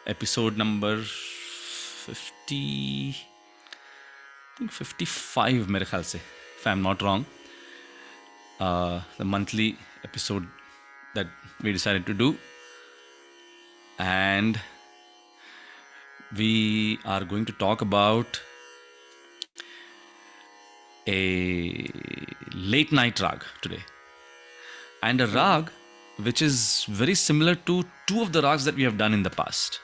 episode number 50, I think 55 मेरे ख्याल से, if I'm not wrong. The monthly episode that we decided to do, and we are going to talk about a late night rag today, and a rag which is very similar to two of the rags that we have done in the past.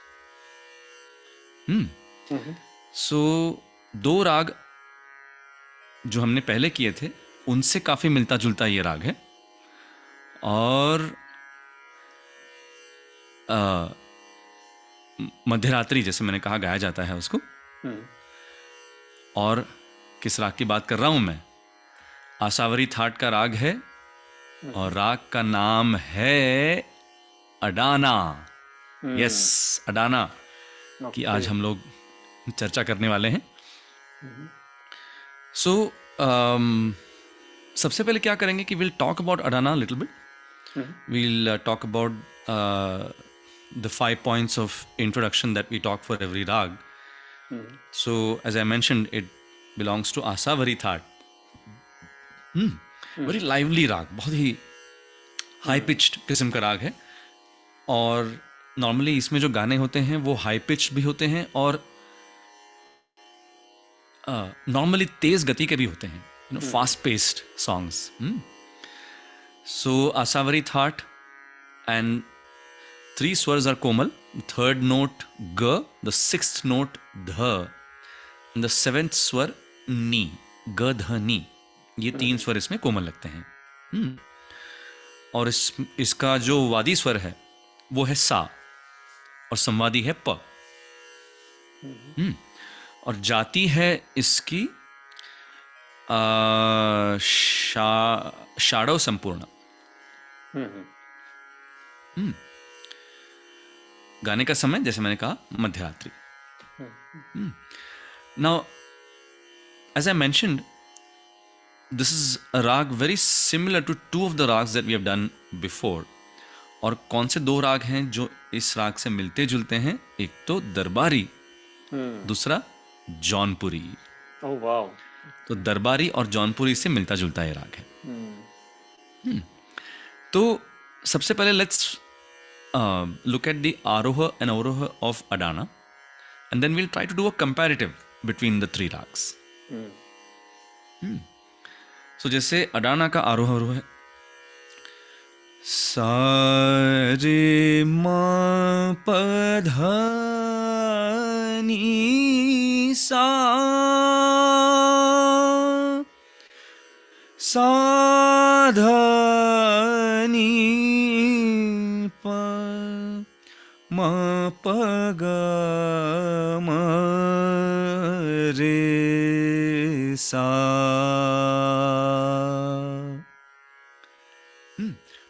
So दो राग जो हमने पहले किए थे उनसे काफी मिलता जुलता ये राग है, और मध्यरात्रि जैसे मैंने कहा गाया जाता है उसको. और किस राग की बात कर रहा हूं मैं? आसावरी थाट का राग है, और राग का नाम है अडाना. यस, अडाना की आज हम लोग चर्चा करने वाले हैं. सो सबसे पहले क्या करेंगे कि will talk about Adana little bit. we'll talk about the 5 points of introduction that we talk for every rag. So as I mentioned, it belongs to Asavari That. very lively राग, बहुत ही हाई पिच्ड किस्म का राग है, और normally इसमें जो गाने होते हैं वो हाई पिच भी होते हैं और नॉर्मली तेज गति के भी होते हैं, fast paced songs. So Asavari That, and 3 swars are komal. The 3rd note ga, the 6th note dha, and the 7th swar ni, ga dha ni. ये 3 स्वर इसमें कोमल लगते हैं. और इसका जो वादी स्वर है वो है सा, और संवादी है प. और जाति है इसकी शाड़व संपूर्ण. गाने का समय जैसे मैंने कहा मध्यरात्रि. Now as I mentioned, this is a raga very similar to two of the ragas that we have done before. और कौन से दो राग हैं जो इस राग से मिलते जुलते हैं? एक तो दरबारी, दूसरा जौनपुरी. Oh wow. तो दरबारी और जौनपुरी से मिलता जुलता ये राग है. तो सबसे पहले let's look at the aroh and avroh of Adana, and then we'll try to do a comparative between the 3 ragas. So जैसे अडाना का आरोह अवरोह है, सा रे मा प ध नी सा, सा ध नी प म प ग म रे सा.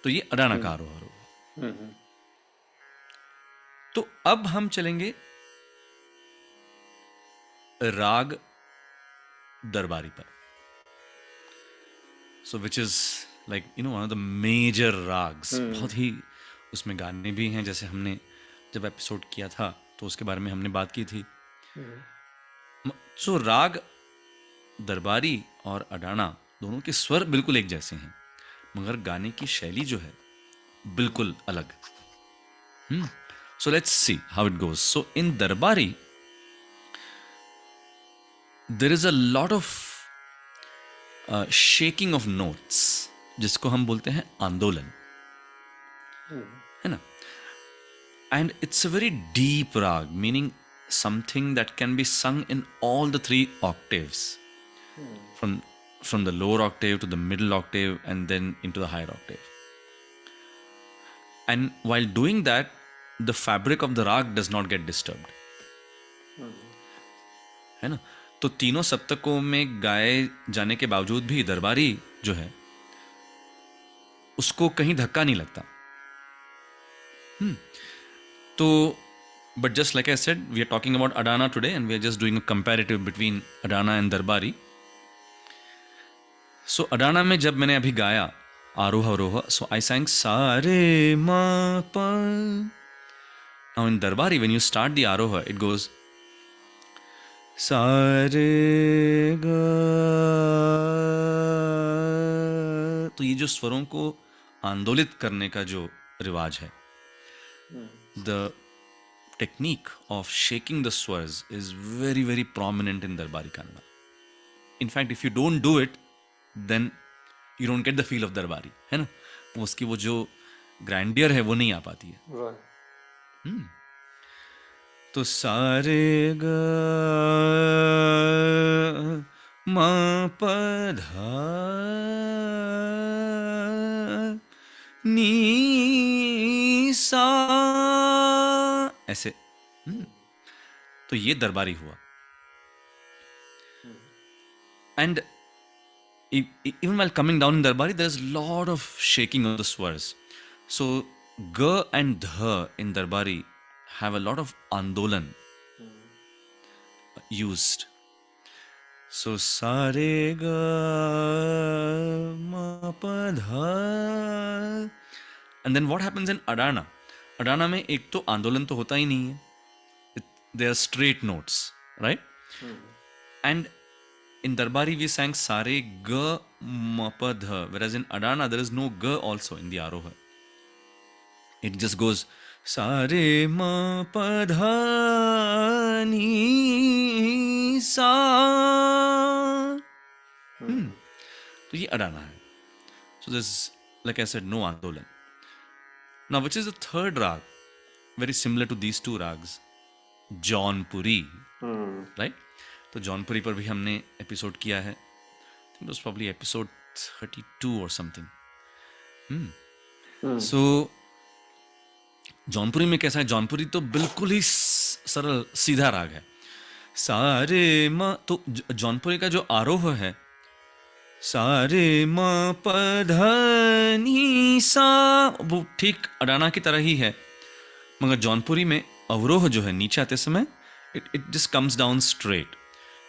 तो ये अडाना का आरोह है. तो अब हम चलेंगे राग दरबारी पर. So which is like one of the major ragas. बहुत ही उसमें गाने भी हैं, जैसे हमने जब एपिसोड किया था तो उसके बारे में हमने बात की थी. सो राग दरबारी और अडाना दोनों के स्वर बिल्कुल एक जैसे हैं, मगर गाने की शैली जो है बिल्कुल अलग. So let's see how it goes. So in Darbari there is a lot of shaking of notes, जिसको हम बोलते हैं आंदोलन, है ना. And it's a very deep raga, meaning something that can be sung in all the 3 octaves, from the lower octave to the middle octave and then into the higher octave. And while doing that, the fabric of the rag does not get disturbed. है ना. तो तीनों सप्तकों में गाए जाने के बावजूद भी दरबारी जो है उसको कहीं धक्का नहीं लगता. तो but just like I said, we are talking about Adana today, and we are just doing a comparative between Adana and Darbari. So Adana में जब मैंने अभी गाया आरोह अवरोह, so I sang सा रे मा पा, Now in Darbari, when you start the Aroha, it goes sa re ga. तो ये जो स्वरों को आंदोलित करने का जो रिवाज है, the technique of shaking the swars is very, very prominent in Darbari Kannada. In fact, if you don't do it, then you don't get the feel of Darbari, है ना? उसकी वो जो ग्रैंडियर है वो नहीं आ पाती है. तो सारे ग म प ध नी सा ऐसे. तो ये दरबारी हुआ. And even while coming down in Darbari, there's a lot of shaking of the swars. So, G and Dh in Darbari have a lot of andolan used. So, sa re ga ma pa dha. And then what happens in Adana? Adana में एक तो आंदोलन तो होता ही नहीं है. They are straight notes, right? And in Darbari we sang Sare Ga Ma Pa Dha, whereas in Adana there is no Ga also in the Aroha. It just goes Sare Ma Pa Dha Ni Sa. तो ये Adana है. So there's, like I said, no Andolan. Now, which is the third rag, very similar to these two rags, Jaunpuri, right? तो जौनपुरी पर भी हमने episode किया है. It was probably episode 32 or something. So Jaunpuri में कैसा है? जौनपुरी तो बिल्कुल ही सरल सीधा राग है. सारे म. तो जौनपुरी का जो आरोह है सारे म प ध नी सा, वो ठीक अडाना की तरह ही है, मगर जौनपुरी में अवरोह जो है नीचे आते समय it just comes down straight.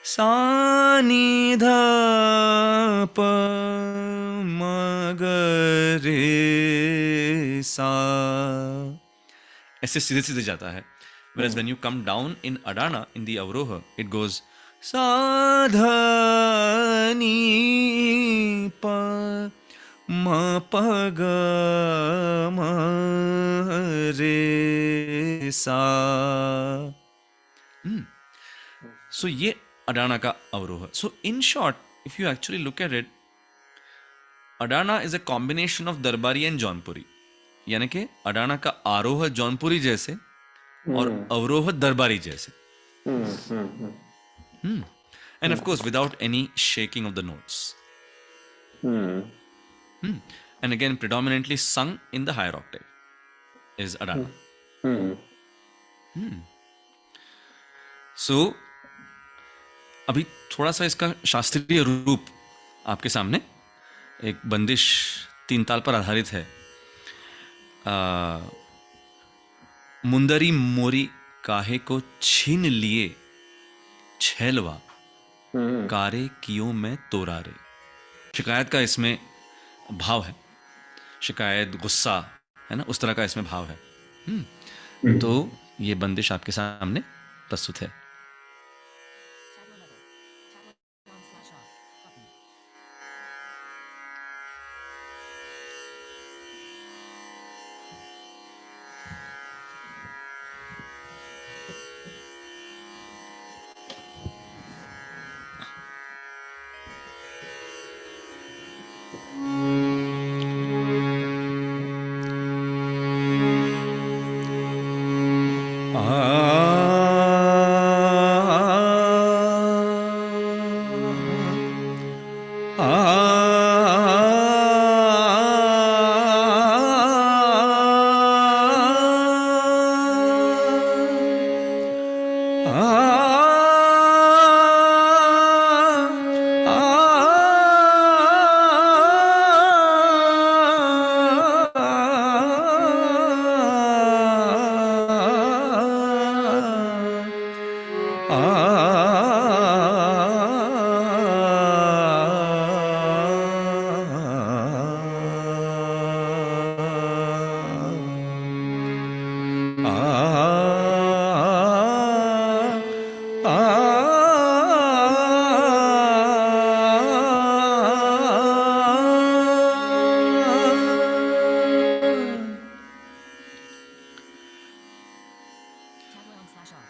सा नी ध प म ग रे सा, ऐसे सीधे सीधे जाता है. Whereas when you come down in Adana, in the Avroha, it goes sa dha ni pa ma pa ga ma re sa. So ये Adana का Avroha. So in short, if you actually look at it, Adana is a combination of Darbari and Jaunpuri. यानी कि Adana का आरोह जौनपुरी जैसे और अवरोह दरबारी जैसे. And of course without any shaking of the notes. And again predominantly sung in the higher octave is Adana. So अभी थोड़ा सा इसका शास्त्रीय रूप आपके सामने. एक बंदिश तीन ताल पर आधारित है. मुंदरी मोरी काहे को छीन लिए छैलवा, कारे कियो में तोरा रे. शिकायत का इसमें भाव है. शिकायत, गुस्सा, है ना, उस तरह का इसमें भाव है. तो ये बंदिश आपके सामने प्रस्तुत है.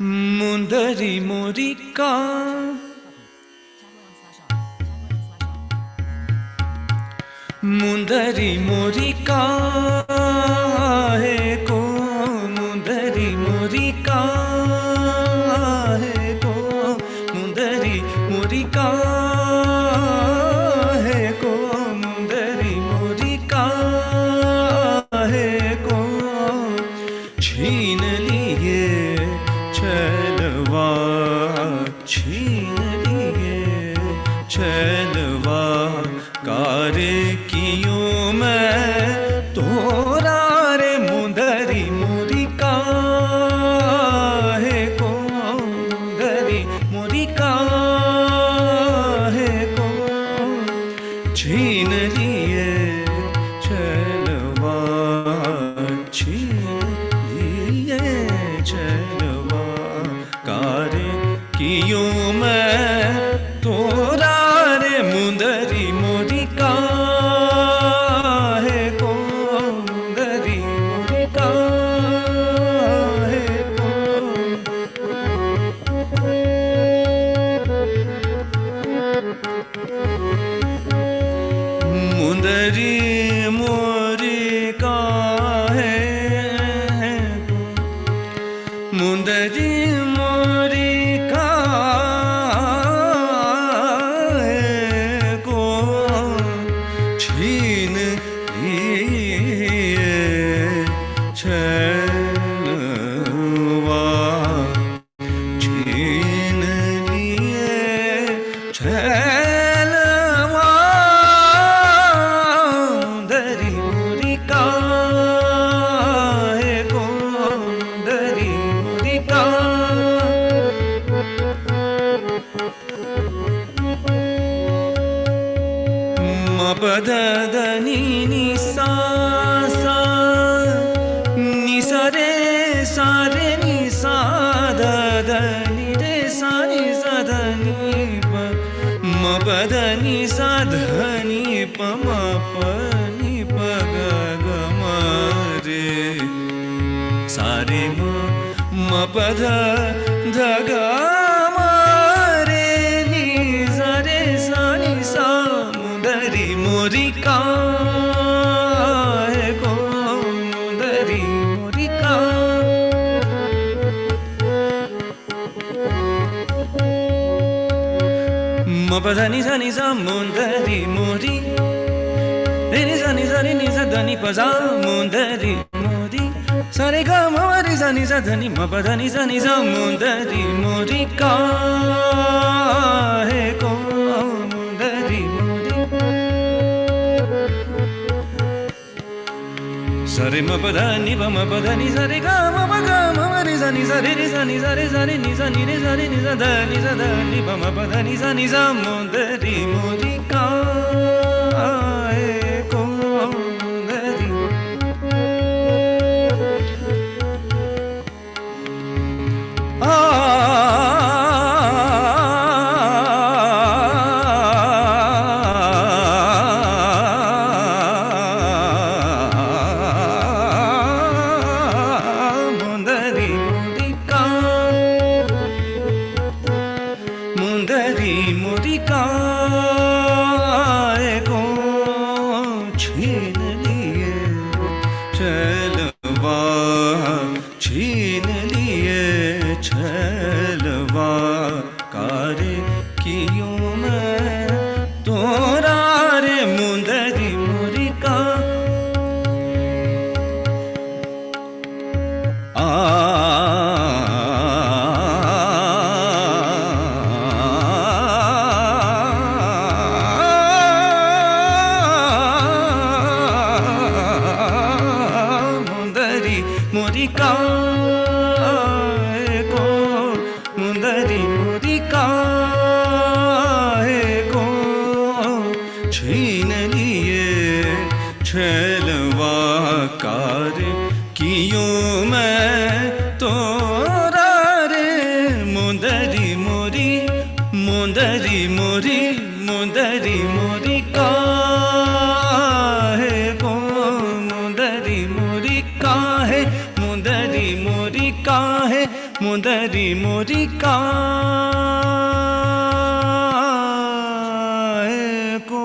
मुंदरी मोरी का मुंदरी मोरी का है को मुंदरी मोरी का है को मुंदरी मोरी का है को मुंदरी मोरी का है को छीन लिए छलवा छीन लिए छलवा कार कियो मैं तोरा रे मुंदरी मोरी का है को मुंदरी मोरी का है को छीन लिए छलवा छीन लिए छलवा कार कियो मैं तोरा रे मुंदरी मोरी का है को मुंदरी मोरी का है को मुंदरी मोरी का है को मुंदरी मोरी का है को छीन लिए छलवा छीन लिए छलवा मुंदरी मोरी का है को मुंदरी मोरी का मपद नी नि सा सा नि सा रे सा रे नि सा द द नि रे सा नि सा ध नि प मपद नि सा ध नि प म प नि प ग ग म रे सा रे म म प ध ध ग म रे नि सा रे सा नि सा मुंदरी मोरी का है को मुंदरी मोरी का म प ध नि सा मुंदरी मोरी रे नि सा रे नि सा ध नि प सा मुंदरी मोरी सा रे ग म रे सा नि सा ध नि म प ध नि सा मुंदरी मोरी का है को मुंदरी मोरी सा रे म प ध नि प म प ध नि सा रे ग म रे सा नि सा रे सा नि सा रे सा रे नि सा नि रे सा रे नि सा ध नि प म प ध नि सा मुंदरी मोरी का है को मुंदरी मुंदरी मोरी का मुंदरी मोरी का है को छीन लिए छलवा छीन लिए छलवा कार कियो मैं तोरा रे मुंदरी मोरी का मुंदरी मोरी का है को मुंदरी मोरी का है को छीन लिए छलवा कार कियो मैं तोरा रे मुंदरी मोरी मुंदरी मोरी मुंदरी मोरी का है को मुंदरी मोरी का है मुंदरी मोरी का है मुंदरी मोरी का को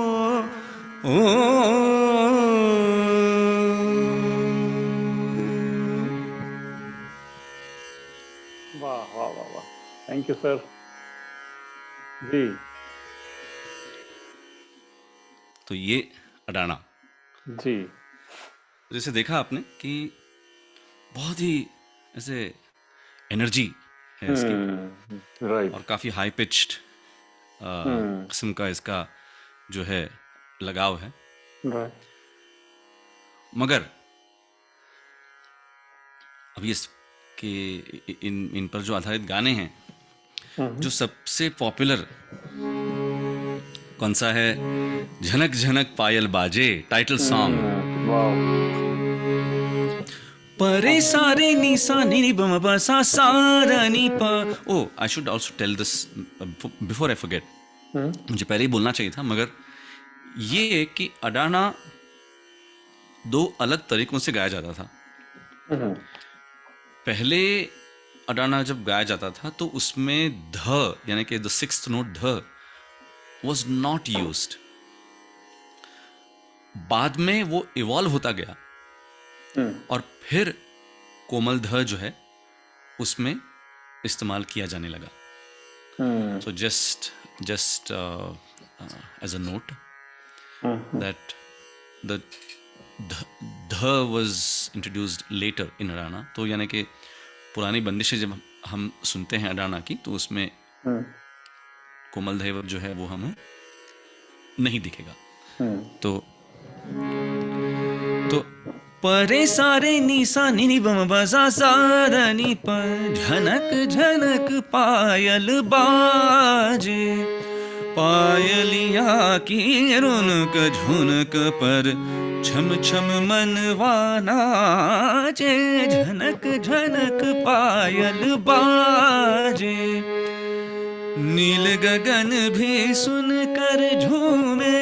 वाह वाह वाह वाह, थैंक यू सर जी। तो ये अडाना, जी। जैसे देखा आपने कि बहुत ही ऐसे एनर्जी है इसकी राइट। और काफ़ी हाई पिच्ड किस्म का इसका जो है लगाव है। राइट। मगर अभी इसके इन पर जो आधारित गाने हैं, जो सबसे पॉपुलर कौन सा है? झनक झनक पायल बाजे, टाइटल सॉन्ग। वाह। परे सारे नी सा नी नी बम ब सा सा र नी प। Oh, I should also tell this before I forget. मुझे पहले ही बोलना चाहिए था, मगर ये कि अडाना दो अलग तरीकों से गाया जाता था। पहले अडाना जब गाया जाता था तो उसमें ध यानी कि द सिक्स्थ नोट ध वॉज नॉट यूज्ड। बाद में वो इवॉल्व होता गया और फिर कोमल ध जो है उसमें इस्तेमाल किया जाने लगा। So just as a note that the dha was introduced later in Adana. तो यानी कि पुरानी बंदिशें जब हम सुनते हैं अडाना की, तो उसमें कोमल ध जो है वो हमें नहीं दिखेगा। तो परे सारे नी सा नी नी बम ब सा सा ध नी प। झनक झनक पायल बाजे, पायलिया की रुनक झुनक पर छम छम मनवा नाचे। झनक झनक पायल बाजे, नील गगन भी सुनकर झूमे,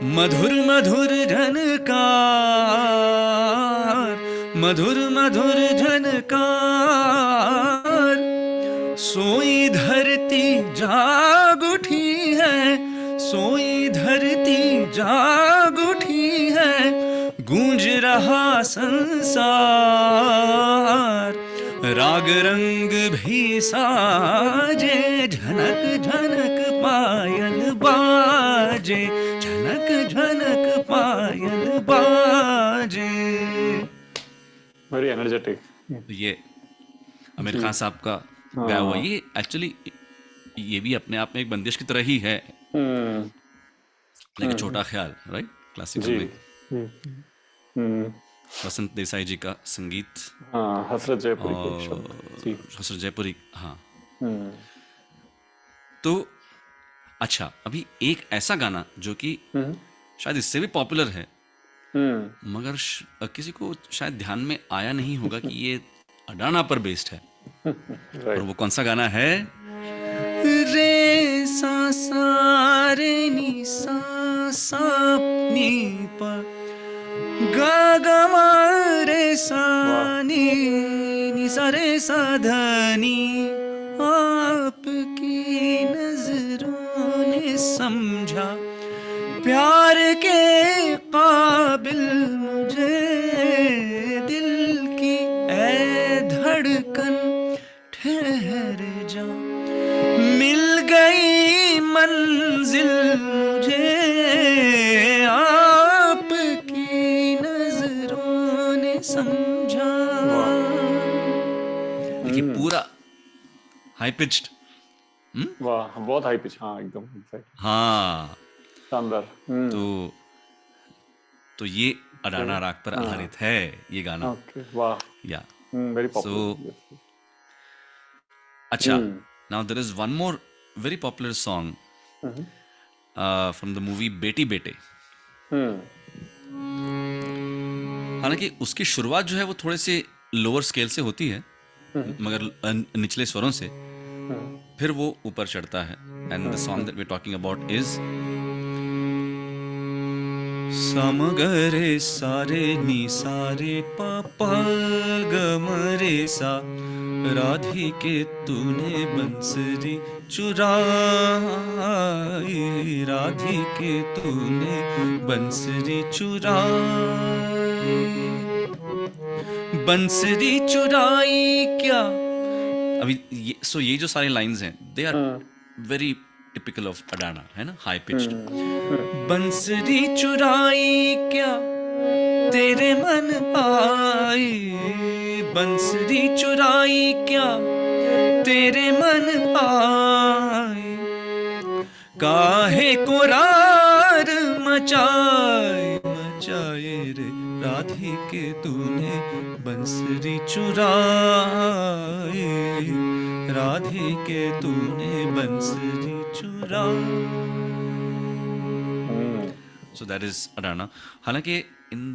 मधुर मधुर झनकार, मधुर मधुर झनकार। सोई धरती जाग उठी है, सोई धरती जाग उठी है, गूंज रहा संसार, राग रंग भी साजे। झनक झनक पायल बाजे, झनक झनक पायल बाजे। Very energetic. ये आमिर खान साहब का गाया हुआ, ये एक्चुअली ये भी अपने आप में एक बंदिश की तरह ही है, लेकिन छोटा ख्याल, राइट? क्लासिकल में वसंत देसाई जी का संगीत, हसरत जयपुरी और हसरत जयपुरी। हाँ, तो अच्छा, अभी एक ऐसा गाना जो कि शायद इससे भी पॉपुलर है, मगर किसी को शायद ध्यान में आया नहीं होगा कि ये अडाना पर बेस्ड है। और वो कौन सा गाना है? रे सा सा रे नी सा सा नी प, गा गा मा रे सा नी नी सा रे सा ध नी। आपकी नजरों ने समझा प्यार के काबिल मुझे, दिल की ऐ धड़कन ठहर जा, मिल गई मंजिल मुझे, आपकी नजरों ने समझा। देखिए पूरा हाई पिच्ड। वाह, बहुत हाई पिच। हाँ, एकदम एग्जैक्ट। हाँ, शानदार। तो ये अडाना राग पर आधारित है ये गाना। ओके, वाह। या वेरी so पॉपुलर। अच्छा, now there is one more very popular song from the movie बेटी बेटे। हालांकि उसकी शुरुआत जो है वो थोड़े से लोअर स्केल से होती है, मगर निचले स्वरों से, फिर वो ऊपर चढ़ता है। And the song that we are talking about is समगरे सारे नी सारे पापा गमरे सा राधिके तूने बंसरी चुराई, राधिके तूने बंसरी चुराई, बंसरी चुराई क्या। अभी ये जो सारे लाइंस हैं, they are very typical of Adana, है ना, हाई पिच्ड। बंसरी चुराई क्या तेरे मन आई, बंसरी चुराई क्या तेरे मन आई, काहे को रार मचाए मचाए रे राधिके तूने बंसरी चुराई, राधिके तूने बंसरी चुराई। So that is Adana. हालांकि in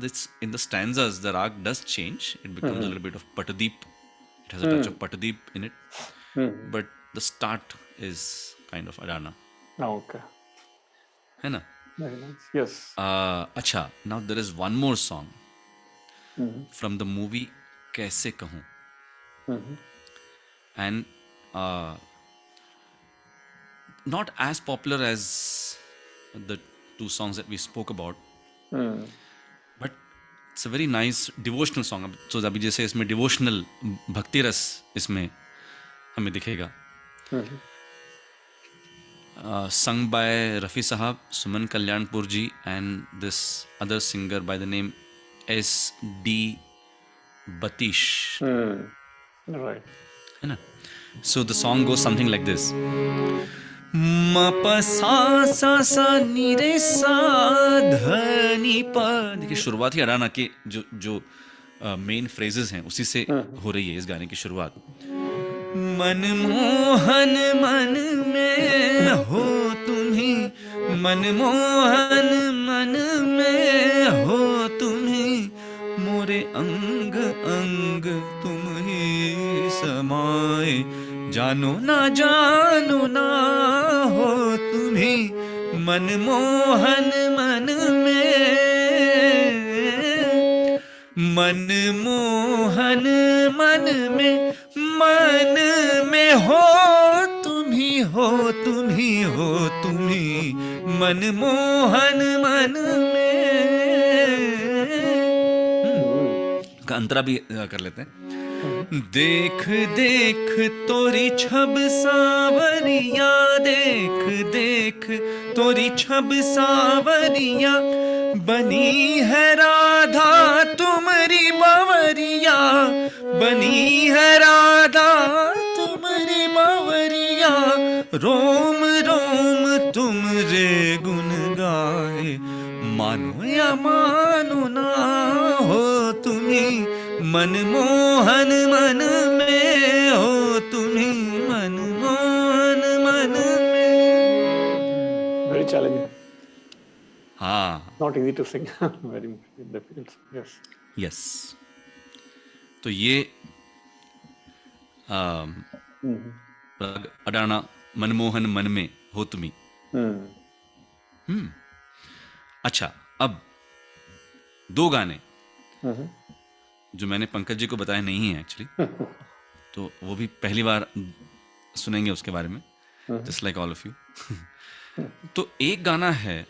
the stanzas the rag does change. It becomes a little bit of Patadeep. It has a touch of Patadeep in it. But the start is kind of Adana. Okay. है ना? Very nice. Yes. अच्छा, now there is one more song from the movie कैसे कहूँ, and not as popular as the two songs that we spoke about, but it's a very nice devotional song. So अभी जैसे इसमें devotional भक्ति रस इसमें हमें दिखेगा, sung by Rafi Sahab, Suman Kalyanpur ji, and this other singer by the name S.D. Batish. Right. है ना? So the song goes something like this. म प सा सा सा नी रे सा ध नी प। देखिए शुरुआत ही अडाना के जो मेन फ्रेजेस हैं उसी से हो रही है इस गाने की शुरुआत। मनमोहन मन में हो तुम्ही, मनमोहन मन में हो तुम्ही, मोरे अंग अंग तुम ही समाए, जानो ना हो तुम्ही, मनमोहन मन में, मनमोहन मन में, मन में हो तुम्ही, हो तुम्ही, हो तुम्ही, मनमोहन मन में। का अंतरा भी कर लेते हैं। देख देख तोरी छब सावरिया, देख देख तोरी छब सावरिया, बनी है राधा तुम्हारी बावरिया, बनी है राधा तुम्हारी बावरिया, रोम रोम तुम रे गुन गाए, मानो या मानो ना हो तुम्ही, मनमोहन मन में हो तुम्ही, मनमोहन मन में। Very challenging. हाँ, Not easy to sing. Very difficult. Yes. Yes. तो ये अडाना मनमोहन मन में हो तुम्ही। अच्छा, अब दो गाने जो मैंने पंकज जी को बताया नहीं है एक्चुअली, तो वो भी पहली बार सुनेंगे उसके बारे में, just like all of you. तो एक गाना है,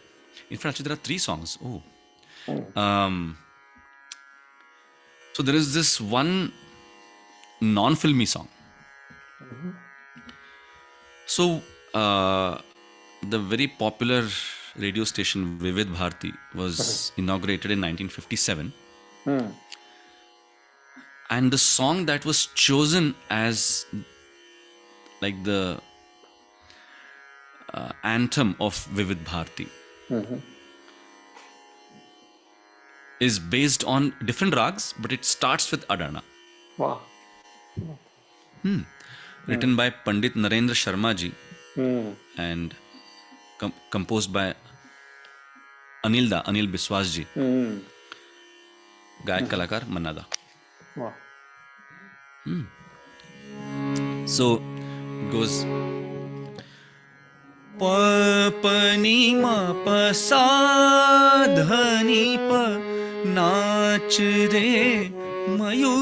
in fact there are 3 songs. So there is this one non-filmy song. So the very popular radio station Vivid Bharati was inaugurated in 1957. And the song that was chosen as like the anthem of Vivid Bharati is based on different rags, but it starts with Adana. Wow. Written by Pandit Narendra Sharma ji and composed by Anil Biswas ji. गायक कलाकार मन्ना दा। Wow. So it goes प प नी म प सा ध नी प, नाच रे मयूराना,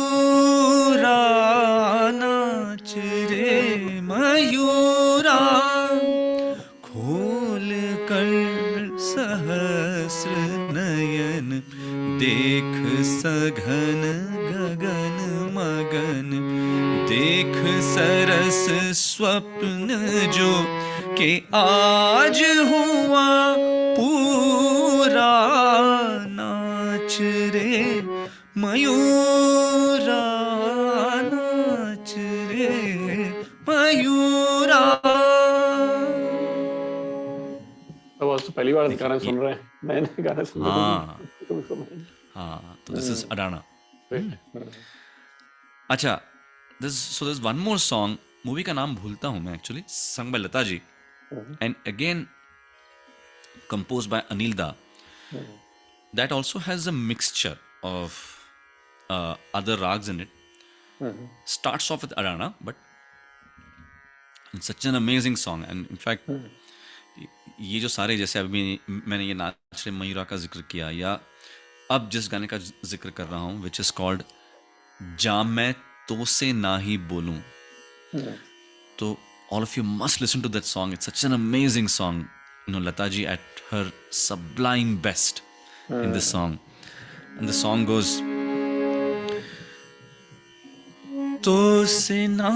घन गगन मगन, देख सरस स्वप्न जो के आज हुआ पूरा, नाच रे मयूरा, नाच रे मयूरा। तो बस पहली बार गाना सुन रहे हैं, नए नए गाने सुन रहे हाँ हैं, कभी समझ नहीं। हाँ, तो दिस इज अडाना। Great. अच्छा, this one more song, movie का नाम भूलता हूँ मैं actually, song by Lata ji and again composed by Anil Da. That also has a mixture of other rags in it. Starts off with Arana, but it's such an amazing song. And in fact, ये जो सारे, जैसे अभी मैंने ये नाच रे मयूरा का जिक्र किया, या अब जिस गाने का जिक्र कर रहा हूँ, which is called जा मैं तो से ना ही बोलूं, तो all of you must listen to that song. It's such an amazing song. You know, Lata ji at her sublime best in this song. And the song goes, तो से ना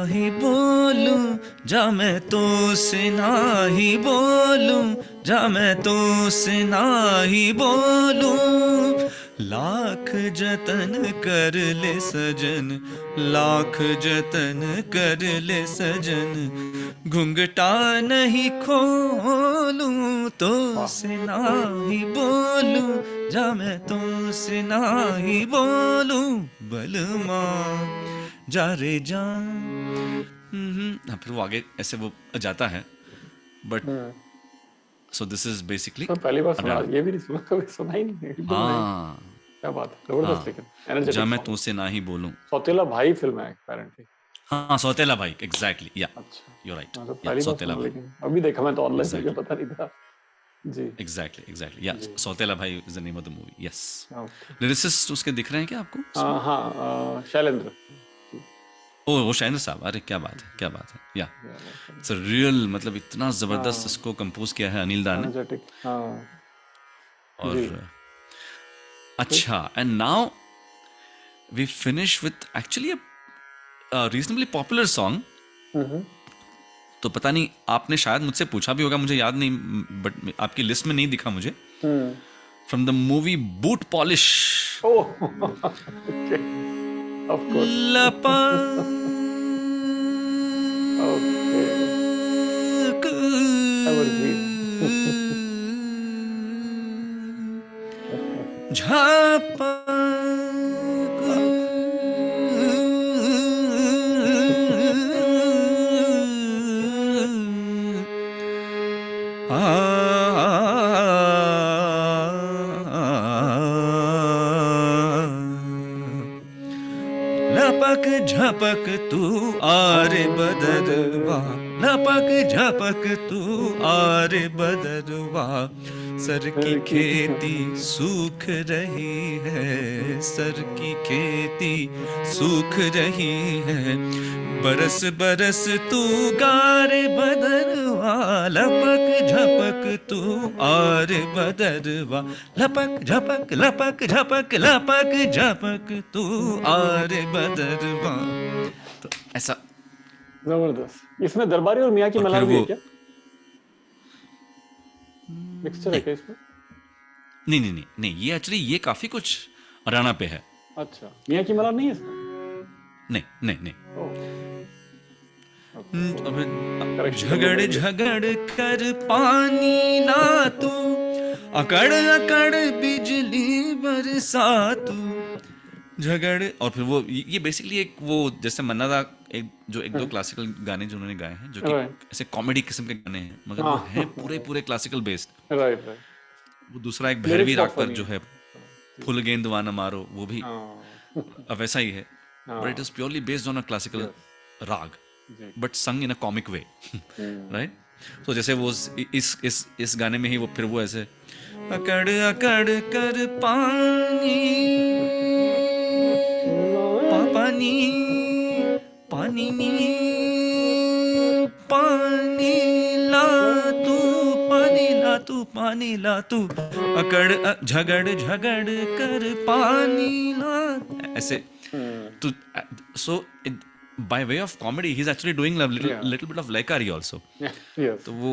ही बोलूं, जा मैं तो से ना ही बोलूं, जा मैं तो से ना ही बोलूं, लाख जतन कर ले सजन, लाख जतन कर ले सजन, घुंघटा नहीं खोलूं, तो से ना ही बोलूं, जा मैं तो से ना ही बोलूं, बलमा जा रे जा। फिर वो आगे ऐसे वो जाता है, but so this is basically तो पहली बार सुना, ये भी नहीं सुना, कभी सुना ही नहीं, एकदम नई। हाँ क्या बात है, जबरदस्त। लेकिन एनर्जेटिक जा मैं सॉन्ग। तुझसे ना ही बोलूं। सौतेला भाई फिल्म है apparently। हाँ, सौतेला भाई, एग्जैक्टली, या अच्छा, यू राइट, मैं तो पहली बार सौतेला सुना, भाई, लेकिन अभी देखा मैं तो ऑनलाइन, मुझे Exactly. पता नहीं था जी। एग्जैक्टली, या सौतेला भाई is the name of the movie, yes. Okay. Lyricist उसके दिख रहे हैं क्या आपको? हाँ, शैलेंद्र। ओ, वो शाहिंद्र साहब, अरे क्या बात है, क्या बात है, या इट्स अ रियल, मतलब इतना जबरदस्त इसको कंपोज किया है अनिल दा ने। एनर्जेटिक, हाँ। और जी। अच्छा, and now we finish with actually a reasonably popular song. तो पता नहीं, आपने शायद मुझसे पूछा भी होगा, मुझे याद नहीं, बट आपकी लिस्ट में नहीं दिखा मुझे। From the movie boot polish, oh, okay, of course. लपक ओके, एवरग्रीन। झपक लपक झपक तू आरे बदरवा, लपक झपक तू आरे बदरवा, सर की खेती सूख रही है, सर की खेती सूख रही है, बरस बरस तू गारे बदरवा, लपक झपक तू आरे बदरवा, लपक झपक लपक झपक लपक झपक तू आरे बदरवा। तो ऐसा जबरदस्त। इसमें दरबारी और मियाँ की और फिर मलार भी है वो क्या? मिक्सचर है क्या इसमें? नहीं नहीं नहीं नहीं, ये एक्चुअली ये काफी कुछ हरियाणा पे है। अच्छा, मियाँ की मलार नहीं है इसमें? नहीं नहीं नहीं, ओह, झगड़ झगड़ कर पानी ला तू, अकड़ अकड़ बिजली बरसा तू, झगड़। और फिर वो ये बेसिकली एक वो जैसे मन्ना दा एक दो क्लासिकल गाने जो उन्होंने गाए हैं, जो कि Right. ऐसे कॉमेडी किस्म के गाने हैं, मगर वो हैं पूरे पूरे क्लासिकल बेस्ड। राइट। वो दूसरा एक भैरवी राग पर funny जो है, फुल गेंद वाना मारो, वो भी वैसा ही है, but it is purely based on a classical राग, बट संग इन अ कॉमिक वे, राइट। तो जैसे वो इस गाने में ही वो फिर वो ऐसे अकड़ अकड़ कर पानी पानी पानी नी पानी ला तू, पानी ला तू पानी ला तू झगड़ झगड़ कर पानी ला, ऐसे तो so by way of comedy he's actually doing a little bit of laikari also. Yes. तो वो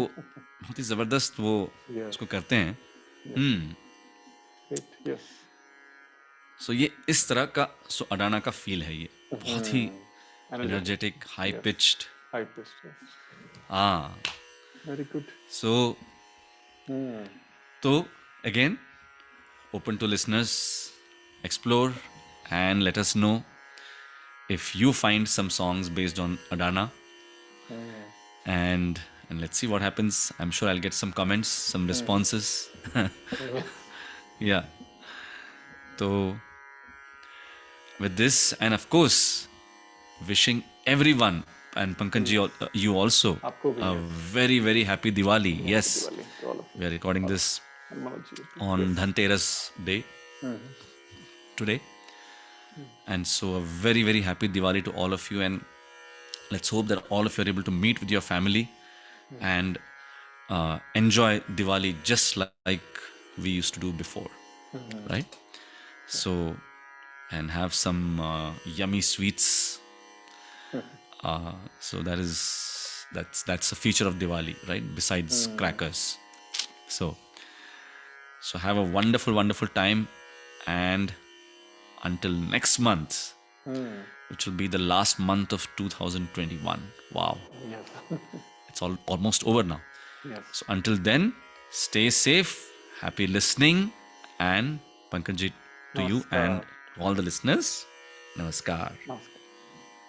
बहुत ही जबरदस्त वो उसको करते हैं. Great. Yes. सो ये इस तरह का सो अडाना का फील है, ये बहुत ही energetic, high pitched. High pitched. Yes. हाँ. Very good. सो तो again open to listeners, explore and let us know if you find some songs based on Adana, and let's see what happens. I'm sure I'll get some comments, some responses. Yeah. So with this, and of course wishing everyone and Pankaj ji, you also आपको भी a very very happy Diwali. Yes, Diwali to all of you. we are recording this And Manoj ji. on Dhanteras day today, and so a very very happy Diwali to all of you, and let's hope that all of you are able to meet with your family and enjoy Diwali just like we used to do before, right? So, and have some yummy sweets. So that's a feature of Diwali, right? Besides crackers. So have a wonderful wonderful time, and until next month, which will be the last month of 2021. Wow, Yes. it's almost over now. Yes. So until then, stay safe, happy listening, and Pankaj ji, to you and all the listeners, namaskar. Namaskar.